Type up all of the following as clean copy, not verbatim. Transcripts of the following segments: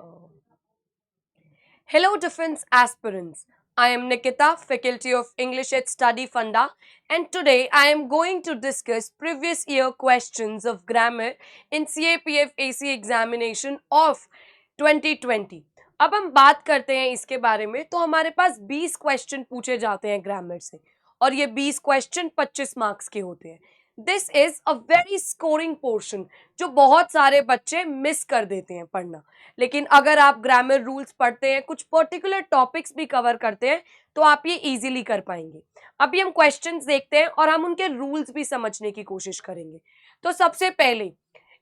Oh. Hello, defense aspirants. I am Nikita, faculty of English at Study Funda, and today I am going to discuss previous year questions of grammar in CAPF AC examination of 2020. अब हम बात करते हैं इसके बारे में, तो हमारे पास 20 क्वेश्चन पूछे जाते हैं ग्रामर से और ये 20 क्वेश्चन 25 मार्क्स के होते हैं. This is a very scoring portion जो बहुत सारे बच्चे मिस कर देते हैं पढ़ना. लेकिन अगर आप ग्रामर रूल्स पढ़ते हैं, कुछ पर्टिकुलर टॉपिक्स भी कवर करते हैं, तो आप ये इजीली कर पाएंगे. अभी हम क्वेश्चंस देखते हैं और हम उनके रूल्स भी समझने की कोशिश करेंगे. तो सबसे पहले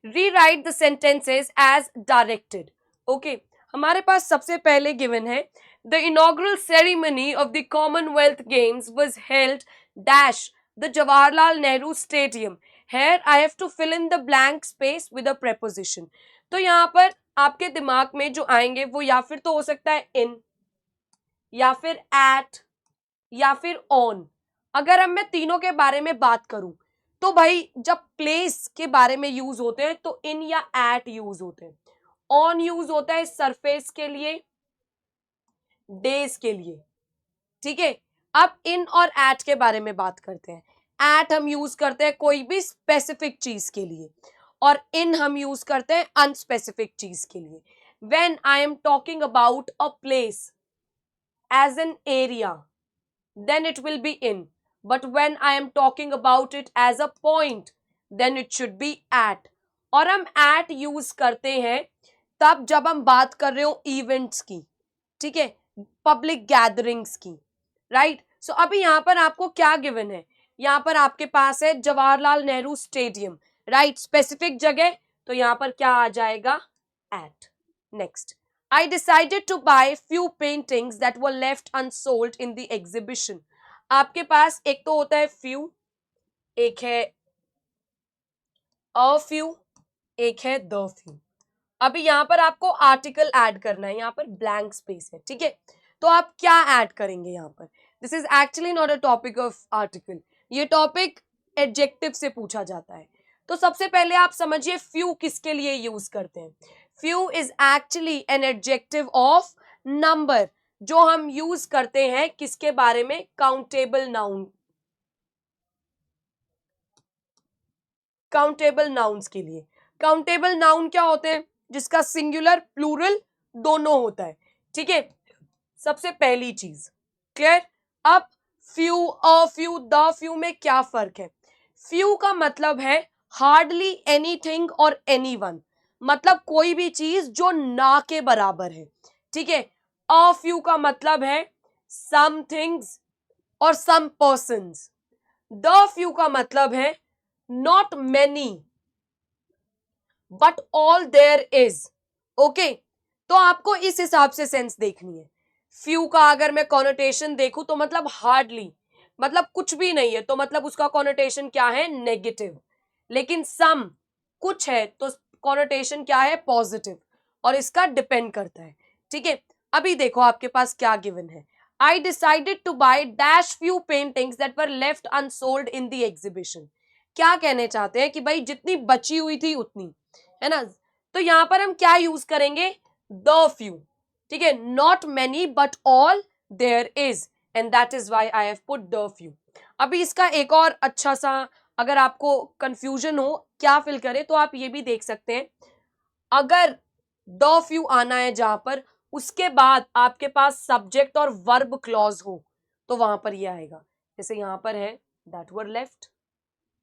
rewrite the sentences as directed. Okay, हमारे पास सबसे पहले गिवन है the inaugural ceremony of the Commonwealth Games was held dash the Jawaharlal Nehru stadium. Here I have to fill in the blank space with a preposition. तो यहाँ पर आपके दिमाग में जो आएंगे वो या फिर तो हो सकता है इन, या फिर एट, या फिर ऑन. अगर अब मैं तीनों के बारे में बात करूं तो भाई जब प्लेस के बारे में यूज होते हैं तो इन या एट यूज होते हैं. ऑन यूज होता है सरफेस के लिए, डेज के लिए. ठीक है, अब इन और एट के बारे में बात करते हैं. एट हम यूज करते हैं कोई भी स्पेसिफिक चीज के लिए और इन हम यूज करते हैं अनस्पेसिफिक चीज के लिए. When I am talking about a place as an area then it will be in, but when I am talking about it as a point then it should be at. और हम at use करते हैं तब जब हम बात कर रहे हो इवेंट्स की, ठीक है, पब्लिक गैदरिंग्स की, राइट. सो अभी यहां पर आपको क्या गिवन है, यहां पर आपके पास है Jawaharlal Nehru stadium, right, specific जगह, तो यहां पर क्या आ जाएगा, at. Next, I decided to buy few paintings that were left unsold in the exhibition. आपके पास एक तो होता है few, एक है a few, एक है the few. अभी यहां पर आपको आर्टिकल ऐड करना है, यहां पर ब्लैंक स्पेस है, ठीक है. तो आप क्या ऐड करेंगे यहां पर, this is actually not a topic of article, ये टॉपिक एडजेक्टिव से पूछा जाता है. तो सबसे पहले आप समझिए फ्यू किसके लिए यूज करते हैं. Few is actually an adjective of number जो हम यूज करते हैं किसके बारे में, काउंटेबल नाउन, काउंटेबल नाउन्स के लिए. काउंटेबल नाउन क्या होते हैं, जिसका सिंगुलर प्लूरल दोनों होता है, ठीक है. सबसे पहली चीज क्लियर. अब few, a few, the few में क्या फर्क है. फ्यू का मतलब है हार्डली एनीथिंग और एनीवन, मतलब कोई भी चीज जो ना के बराबर है, ठीक है. अ फ्यू का मतलब है सम थिंग्स और सम पर्सन्स. द फ्यू का मतलब है not many but all there is. Okay, तो आपको इस हिसाब से सेंस देखनी है. फ्यू का अगर मैं कॉनोटेशन देखूं तो मतलब हार्डली, मतलब कुछ भी नहीं है, तो मतलब उसका कॉनोटेशन क्या है, नेगेटिव. लेकिन सम, कुछ है, तो कॉनोटेशन क्या है, पॉजिटिव. और इसका डिपेंड करता है, ठीक है. अभी देखो आपके पास क्या गिवन है. I decided to buy dash few paintings that were left unsold in the exhibition. क्या कहने चाहते हैं कि भाई जितनी बची हुई थी उतनी, है ना. तो यहां पर हम क्या यूज करेंगे, द फ्यू, ठीक है. Not many but all there is, and that is why I have put the few. अभी इसका एक और अच्छा सा, अगर आपको कंफ्यूजन हो क्या फिल करे, तो आप ये भी देख सकते हैं. अगर द फ्यू आना है जहां पर, उसके बाद आपके पास सब्जेक्ट और वर्ब क्लॉज हो, तो वहां पर ये आएगा. जैसे यहां पर है दैट वर लेफ्ट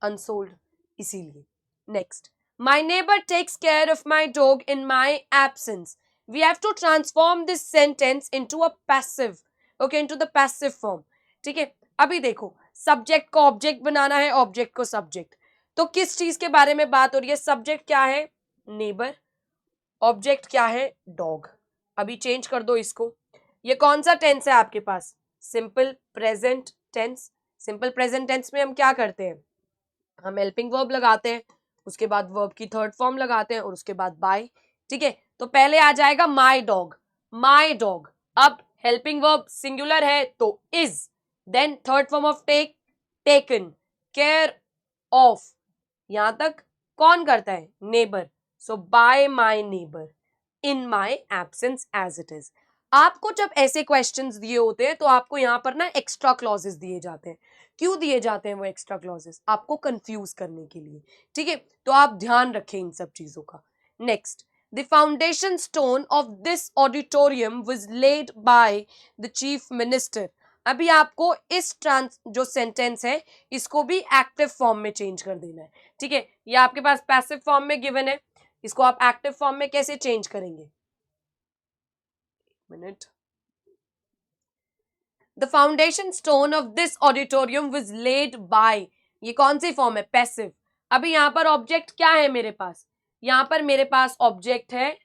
अनसोल्ड, इसीलिए. Next, my neighbor takes care of my dog in my absence. We have to transform this sentence into a passive, okay, into the passive form. ठीक है. अभी देखो, सब्जेक्ट को ऑब्जेक्ट बनाना है, object को subject, तो किस चीज के बारे में बात हो रही है, सब्जेक्ट क्या है, नेबर, ऑब्जेक्ट क्या है, डॉग. अभी चेंज कर दो इसको. ये कौन सा टेंस है आपके पास, simple present tense. Simple present tense में हम क्या करते हैं, हम हेल्पिंग वर्ब लगाते हैं, उसके बाद वर्ब की थर्ड फॉर्म लगाते हैं और उसके बाद बाय, ठीक है. तो पहले आ जाएगा माई डॉग, माई डॉग. अब हेल्पिंग वर्ब सिंगुलर है तो is, then third form of take, taken, care of, यहां तक कौन करता है, neighbour. So by my neighbour, in my absence as it is. आपको जब ऐसे क्वेश्चंस दिए होते हैं तो आपको यहाँ पर ना एक्स्ट्रा क्लॉजेस दिए जाते हैं। क्यों दिए जाते हैं वो एक्स्ट्रा क्लॉजेस? आपको कंफ्यूज करने के लिए, ठीक है? तो आप ध्यान रखें इन सब चीजों का। Next, the foundation stone of this auditorium was led by the chief minister. अभी आपको इस ट्रांस जो सेंटेंस है इसको भी एक्टिव फॉर्म में चेंज कर देना है, ठीक है? ये आपके पास पैसिव फॉर्म में गिवन है, इसको आप एक्टिव फॉर्म में कैसे चेंज करेंगे? Minute. The foundation stone of this auditorium was led by, ये कौन सी फॉर्म है? पैसिव। अभी यहां पर ऑब्जेक्ट क्या है मेरे पास? यहां पर मेरे पास ऑब्जेक्ट है,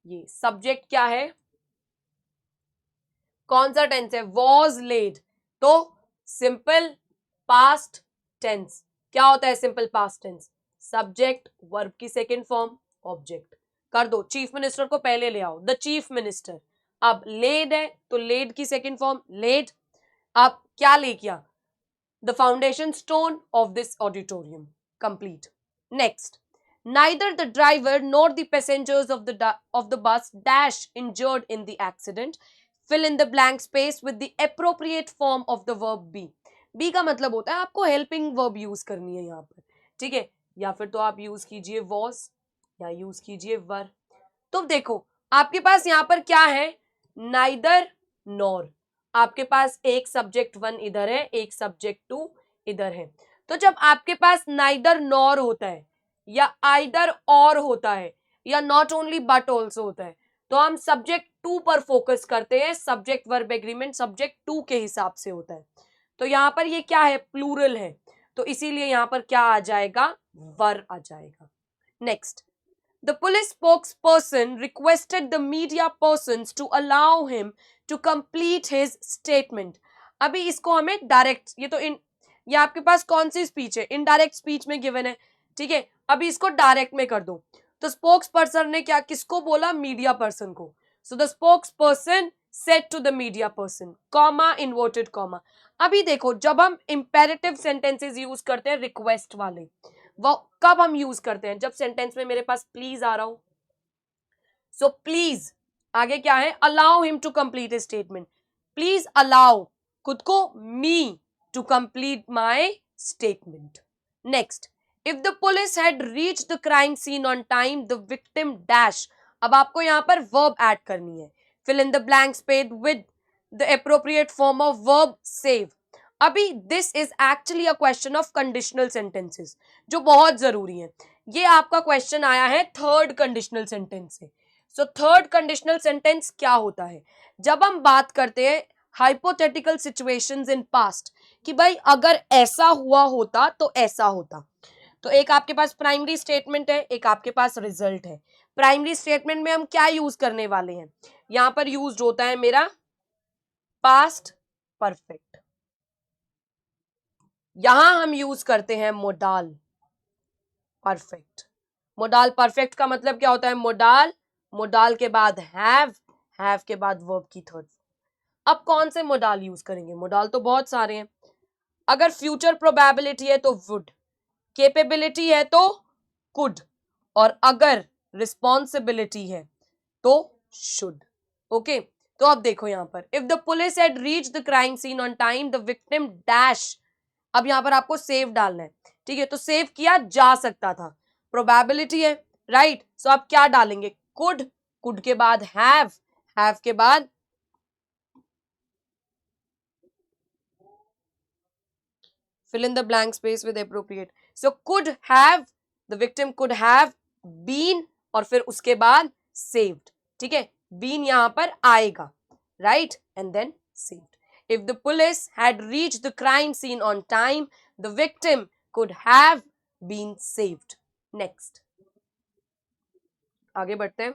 ये सब्जेक्ट क्या है? कौन सा टेंस है? Was led. तो सिंपल पास्ट टेंस क्या होता है? Simple past tense subject verb की सेकेंड फॉर्म ऑब्जेक्ट। कर दो, चीफ मिनिस्टर को पहले ले आओ, द चीफ मिनिस्टर। अब लेड है तो लेड की सेकेंड फॉर्म लेड। अब क्या ले किया? The foundation stone of this auditorium, complete. Next, neither the driver nor the passengers of the bus dash injured in the accident. Fill in the blank space with the appropriate form of the verb be. be का मतलब होता है आपको helping verb use करनी है यहाँ पर, ठीक है? या फिर तो आप यूज कीजिए was या यूज कीजिए were। तो देखो आपके पास यहाँ पर क्या है? neither nor। आपके पास एक सब्जेक्ट वन इधर है, एक सब्जेक्ट टू इधर है। तो जब आपके पास neither nor होता है या आइदर और होता है या नॉट ओनली बट ऑल्सो होता है तो हम सब्जेक्ट टू पर फोकस करते हैं। Subject verb agreement subject to के हिसाब से होता है। तो यहां पर ये क्या है? प्लूरल है, तो इसीलिए यहां पर क्या आ जाएगा? वर आ जाएगा। Next, the police spokesperson requested the media persons to allow him to complete his statement. अभी इसको हमें डायरेक्ट, ये आपके पास कौन सी स्पीच है? इनडायरेक्ट स्पीच में गिवन है, ठीक है? अभी इसको डायरेक्ट में कर दो। तो स्पोक्स पर्सन ने क्या किसको बोला? मीडिया पर्सन को। So the spokesperson said to the media person, comma inverted comma. अभी देखो जब हम इंपेरेटिव सेंटेंसेस यूज करते हैं रिक्वेस्ट वाले, वो कब हम यूज करते हैं? जब सेंटेंस में मेरे पास प्लीज आ रहा हो। सो प्लीज आगे क्या है? Allow him to complete his statement. Please allow खुद को me to complete my statement. Next, if the police had reach the crime scene on time the victim dash. अब आपको यहां पर वर्ब ऐड करनी है। Fill in the blank space with the appropriate form of verb save. अभी this is actually a question of conditional sentences जो बहुत जरूरी है। ये आपका क्वेश्चन आया है थर्ड कंडीशनल सेंटेंस से। सो थर्ड कंडीशनल सेंटेंस क्या होता है? जब हम बात करते हैं हाइपोथेटिकल सिचुएशंस इन पास्ट कि भाई अगर ऐसा हुआ होता तो ऐसा होता। तो एक आपके पास प्राइमरी स्टेटमेंट है, एक आपके पास रिजल्ट है। प्राइमरी स्टेटमेंट में हम क्या यूज करने वाले हैं? यहां पर यूज होता है मेरा पास्ट परफेक्ट। यहां हम यूज करते हैं मोडाल परफेक्ट। मोडाल परफेक्ट का मतलब क्या होता है? मोडाल के बाद हैव के बाद वर्ब की थर्ड। अब कौन से मोडाल यूज करेंगे? मोडाल तो बहुत सारे हैं। अगर फ्यूचर प्रोबेबिलिटी है तो वुड, कैपेबिलिटी है तो कुड, और अगर रिस्पॉन्सिबिलिटी है तो शुड। ओके, तो अब देखो यहां पर if the police had reach the crime scene on time the victim dash. अब यहां पर आपको सेव डालना है, ठीक है? तो सेव किया जा सकता था, प्रोबेबिलिटी है, राइट? सो आप क्या डालेंगे? कुड के बाद हैव के बाद fill in the blank space with appropriate. So could have, the victim could have been और फिर उसके बाद saved, ठीक है? been यहां पर आएगा, right? and then saved. If the police had reached the crime scene on time, the victim could have been saved. Next, आगे बढ़ते हैं।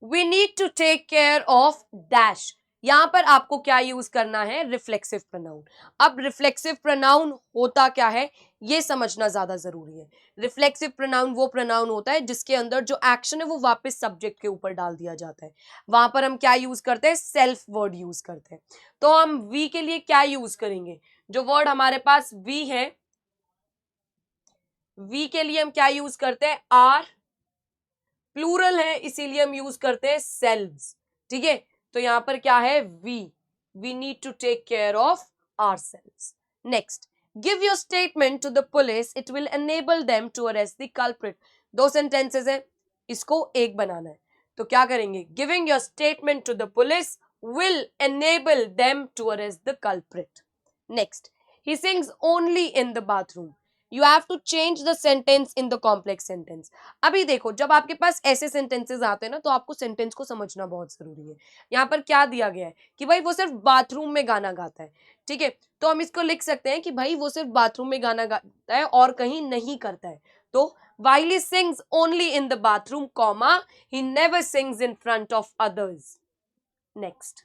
We need to take care of dash। यहां पर आपको क्या यूज करना है? Reflexive pronoun. अब रिफ्लेक्सिव प्रोनाउन होता क्या है ये समझना ज्यादा जरूरी है। रिफ्लेक्सिव प्रोनाउन वो प्रोनाउन होता है जिसके अंदर जो एक्शन है वो वापस सब्जेक्ट के ऊपर डाल दिया जाता है। वहां पर हम क्या यूज करते हैं? सेल्फ वर्ड यूज करते हैं। तो हम वी के लिए क्या यूज करेंगे? जो वर्ड हमारे पास वी है वी के लिए हम क्या यूज करते हैं, आर, प्लूरल है इसीलिए हम यूज करते हैं सेल्व्स, ठीक है। तो यहां पर क्या है, we need to take care of ourselves. Next, give your statement to the police, it will enable them to arrest the culprit. दो सेंटेंसेस है, इसको एक बनाना है, तो क्या करेंगे, giving your statement to the police will enable them to arrest the culprit. Next, he sings only in the bathroom. You have to change the sentence in the complex sentence. अभी देखो, जब आपके पास ऐसे सेंटेंसेस आते हैं ना, तो आपको सेंटेंस को समझना बहुत जरूरी है। यहाँ पर क्या दिया गया है कि भाई वो सिर्फ बाथरूम में गाना गाता है, ठीक है। तो हम इसको लिख सकते हैं कि भाई वो सिर्फ बाथरूम में गाना गाता है और कहीं नहीं करता है। तो while he sings only in the bathroom, comma, he never sings in front of others. Next,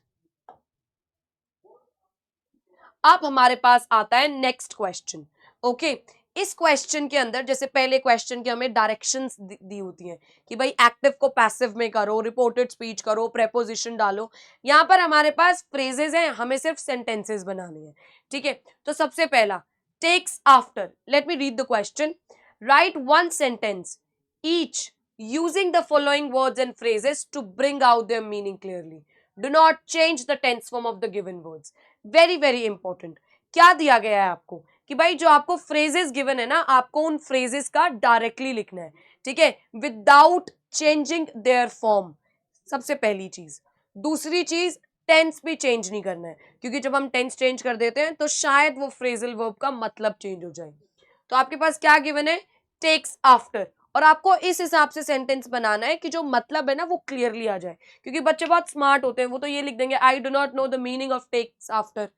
अब हमारे पास आता है नेक्स्ट क्वेश्चन। ओके, इस क्वेश्चन के अंदर जैसे पहले क्वेश्चन के हमें डायरेक्शंस दी होती हैं कि भाई एक्टिव को पैसिव में करो, रिपोर्टेड स्पीच करो, प्रेपोजिशन डालो। यहां पर हमारे पास फ्रेजेस हैं, हमें सिर्फ सेंटेंसेस बनाने हैं, ठीक है। तो सबसे पहला, takes after, let me read the question. Write one sentence each using the following words and phrases to bring out their meaning clearly. Do not change the tense form of the given words. Very very important. क्या दिया गया है आपको कि भाई जो आपको phrases given है ना, आपको उन फ्रेजेस का डायरेक्टली लिखना है, ठीक है, विदाउट चेंजिंग देयर फॉर्म। सबसे पहली चीज। दूसरी चीज, टेंस भी चेंज नहीं करना है, क्योंकि जब हम टेंस चेंज कर देते हैं तो शायद वो फ्रेजल वर्ब का मतलब चेंज हो जाए। तो आपके पास क्या गिवन है, टेक्स आफ्टर, और आपको इस हिसाब से सेंटेंस बनाना है कि जो मतलब है ना वो क्लियरली आ जाए। क्योंकि बच्चे बहुत स्मार्ट होते हैं, वो तो ये लिख देंगे, I do not know the meaning of takes after.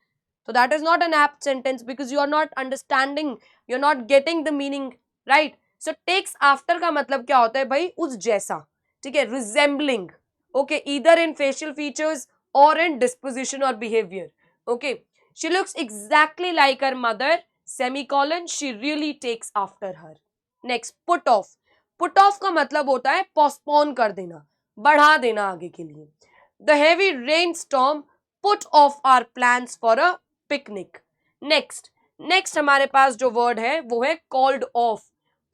तो that is not an apt sentence because you are not understanding, you are not getting the meaning, right. So takes after का मतलब क्या होता है भाई, उस जैसा, ठीक है, resembling, okay, either in facial features और इन डिस्पोजिशन और behaviour, okay. She looks exactly like her mother, semicolon, she really takes after her. Next, put off. Put off का मतलब होता है पोस्टपोन कर देना, बढ़ा देना आगे के लिए। The heavy rain storm put off our plans for a picnic. Next, next हमारे पास जो वर्ड है वो है कॉल्ड ऑफ।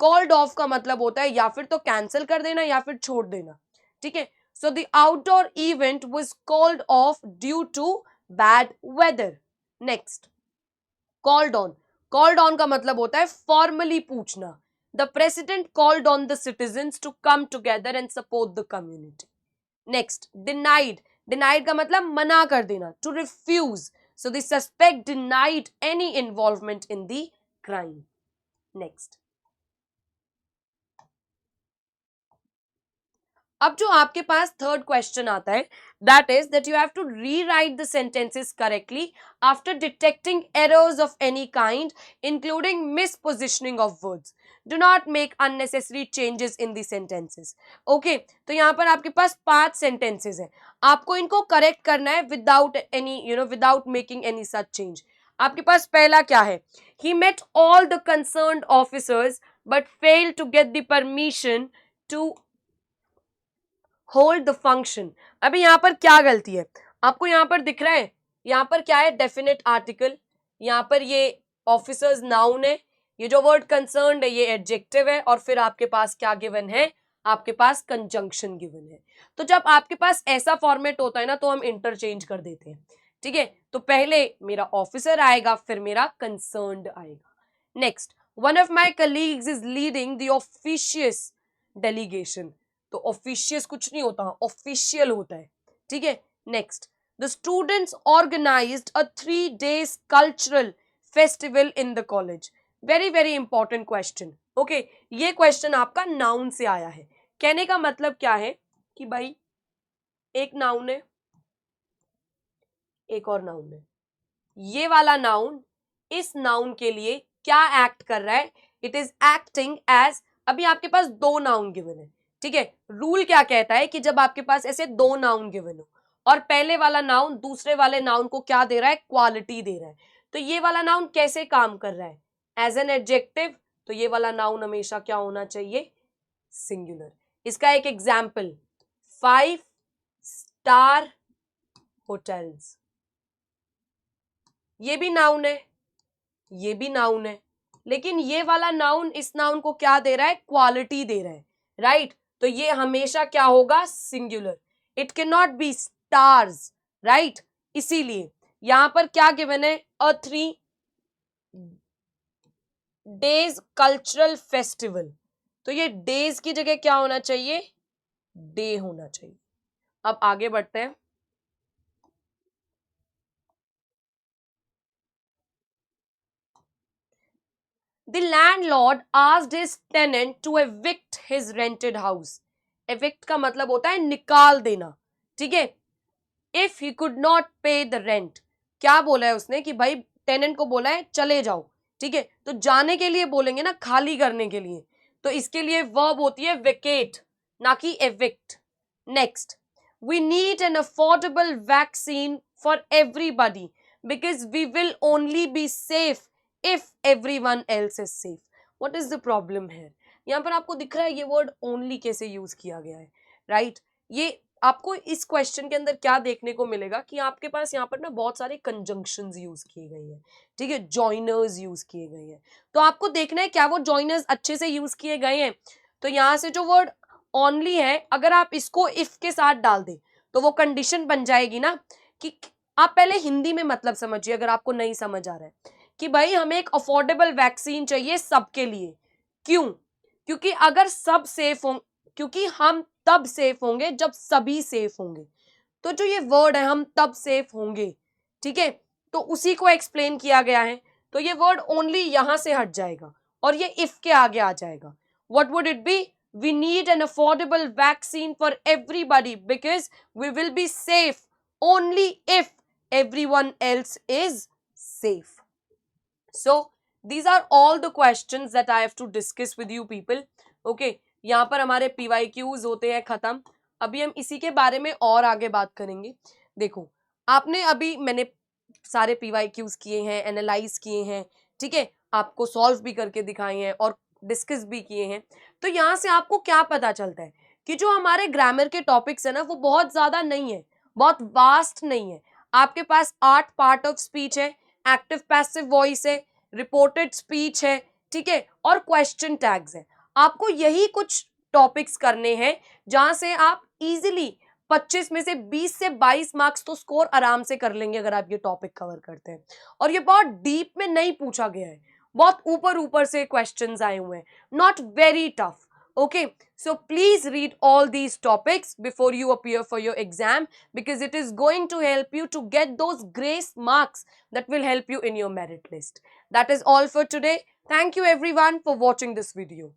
कॉल्ड ऑफ का मतलब होता है या फिर तो कैंसिल कर देना या फिर छोड़ देना, ठीक है। So the outdoor event was called off due to bad weather. Next, called on. Called on का मतलब होता है फॉर्मली पूछना। The president called on the citizens to come together and support the community. Next, denied. Denied का मतलब मना कर देना, to refuse. So the suspect denied any involvement in the crime. Next, अब जो आपके पास थर्ड क्वेश्चन आता है, that is that you have to rewrite the sentences correctly after detecting errors of any kind including mispositioning of words. Do not make unnecessary changes in the sentences. Okay, तो यहाँ पर आपके पास 5 sentences हैं, आपको इनको correct करना है without any without making any such change. आपके पास पहला क्या है, he met all the concerned officers but failed to get the permission to hold the function. अभी यहां पर क्या गलती है, आपको यहां पर दिख रहा है, यहां पर क्या है, डेफिनेट आर्टिकल, यहां पर ये ऑफिसर्स नाउन है, ये जो वर्ड कंसर्न्ड है ये एडजेक्टिव है, और फिर आपके पास क्या गिवन है, आपके पास कंजंक्शन गिवन है। तो जब आपके पास ऐसा फॉर्मेट होता है ना, तो हम इंटरचेंज कर देते हैं, ठीक है। तो पहले मेरा ऑफिसर आएगा, फिर मेरा कंसर्न्ड आएगा। Next, one of my colleagues is leading the officious delegation. तो ऑफिशियस कुछ नहीं होता, ऑफिशियल होता है, ठीक है। Next, the students organised a 3 days cultural festival in the college. Very very important question, okay. ये क्वेश्चन आपका नाउन से आया है। कहने का मतलब क्या है कि भाई एक नाउन है, एक और नाउन है, ये वाला नाउन इस नाउन के लिए क्या एक्ट कर रहा है, इट इज एक्टिंग एज, अभी आपके पास 2 नाउन गिवन है, ठीक है। रूल क्या कहता है कि जब आपके पास ऐसे 2 नाउन गिवन हो और पहले वाला नाउन दूसरे वाले नाउन को क्या दे रहा है, क्वालिटी दे रहा है, तो ये वाला नाउन कैसे काम कर रहा है, एज एन एडजेक्टिव। तो ये वाला नाउन हमेशा क्या होना चाहिए, सिंगुलर। इसका एक एग्जाम्पल, 5 स्टार होटल्स, ये भी नाउन है, ये भी नाउन है, लेकिन ये वाला नाउन इस नाउन को क्या दे रहा है, क्वालिटी दे रहा है, राइट। तो ये हमेशा क्या होगा, singular. It can not be stars, right. इसीलिए यहां पर क्या गिवन है, अ 3 डेज कल्चरल फेस्टिवल, तो ये डेज की जगह क्या होना चाहिए, डे होना चाहिए। अब आगे बढ़ते हैं। The landlord asked his tenant to evict his rented house. Evict का मतलब होता है निकाल देना, ठीक है। If he could not pay the rent, क्या बोला है उसने कि भाई टेनेंट को बोला है चले जाओ, ठीक है। तो जाने के लिए बोलेंगे ना, खाली करने के लिए, तो इसके लिए वर्ब होती है vacate, ना कि evict। Next, we need an affordable vaccine for everybody because we will only be safe if everyone else is safe. What is the problem here? यहाँ पर आपको दिख रहा है ये वर्ड ओनली कैसे यूज किया गया है, राइट ये आपको इस क्वेश्चन के अंदर क्या देखने को मिलेगा कि आपके पास यहाँ पर ना बहुत सारे कंजंक्शंस यूज किए गए हैं, ठीक है, जॉइनर्स यूज किए गए हैं। तो आपको देखना है क्या वो जॉइनर्स अच्छे से यूज किए गए हैं। तो यहाँ से जो वर्ड ओनली है, अगर आप इसको इफ के साथ डाल दें तो वो कंडीशन बन जाएगी ना कि आप पहले हिंदी में मतलब समझिए अगर आपको नहीं समझ आ रहा है, कि भाई हमें एक अफोर्डेबल वैक्सीन चाहिए सबके लिए। क्यों? क्योंकि अगर सब सेफ हों, क्योंकि हम तब सेफ होंगे जब सभी सेफ होंगे। तो जो ये वर्ड है हम तब सेफ होंगे, ठीक है, तो उसी को एक्सप्लेन किया गया है। तो ये वर्ड ओनली यहां से हट जाएगा और ये इफ के आगे आ जाएगा। What would it be, we need an affordable vaccine for everybody because we will be safe only if everyone else is safe. So these are all the questions that I have to discuss with you people. Okay, यहाँ पर हमारे PYQs होते हैं खत्म। अभी हम इसी के बारे में और आगे बात करेंगे। देखो आपने अभी मैंने सारे PYQs किए हैं, एनालाइज किए हैं, ठीक है, आपको सॉल्व भी करके दिखाए हैं और डिस्कस भी किए हैं। तो यहाँ से आपको क्या पता चलता है कि जो हमारे ग्रामर के टॉपिक्स है ना वो बहुत ज्यादा नहीं है, बहुत वास्ट नहीं है। आपके पास 8 पार्ट ऑफ स्पीच है, एक्टिव पैसिव वॉइस है, रिपोर्टेड स्पीच है, ठीक है, और क्वेश्चन टैग्स है। आपको यही कुछ टॉपिक्स करने हैं जहां से आप इजीली 25 में से 20 से 22 मार्क्स तो स्कोर आराम से कर लेंगे अगर आप ये टॉपिक कवर करते हैं। और ये बहुत डीप में नहीं पूछा गया है, बहुत ऊपर ऊपर से क्वेश्चंस आए हुए हैं, not very tough. Okay, so please read all these topics before you appear for your exam because it is going to help you to get those grace marks that will help you in your merit list. That is all for today. Thank you everyone for watching this video.